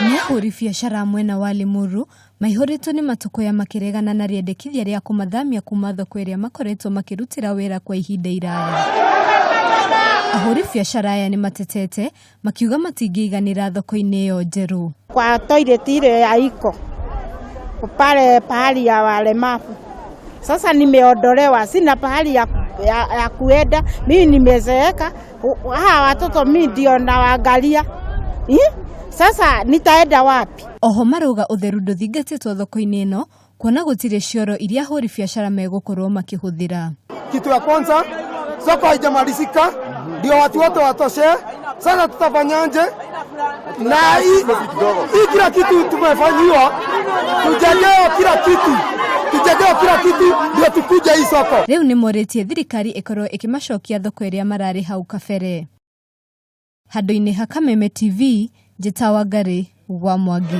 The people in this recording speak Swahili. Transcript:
Ni ahũri biacara mwena wa Limuru maihũrĩtwo nĩ matũkũ ya makiregana na riendekithia rĩa kũmathamia kuma thoko ĩrĩa makoretwo makĩrutĩra wĩra kwa ihinda iraya. Ahũri biacara aya nĩ matetete makiuga matingĩiganĩra thoko-inĩ ĩyo njerũ. Kwa toilet ile ya iko pale pahali ya walemavu. Sasa nimeondolewa, sina pahali ya kuenda. Mimi nimezeeka, hawa watoto mimi ndio nawaangalia. Sasa nitaenda wapi? Oho marauga ũtheru ndũthingatĩtwo thoko-inĩ ĩno kuona gũtirĩ cioro iria ahũri biacara megũkorwo makĩhũthĩra. Kitu ya kwanza, soko haijamalizika, ndio watu wote watoshe. Sasa tutafanyaje? Na hii kila kitu tumefanyiwa, tujengewe kila kitu ndio tukuje hii soko. Rĩu nĩ morĩtie thirikari ĩkorwo ĩkĩmacokia thoko ĩrĩa mararĩ hau kabere. Handũ-inĩ ha Kameme TV, Njĩta Wangari wa Mwangi.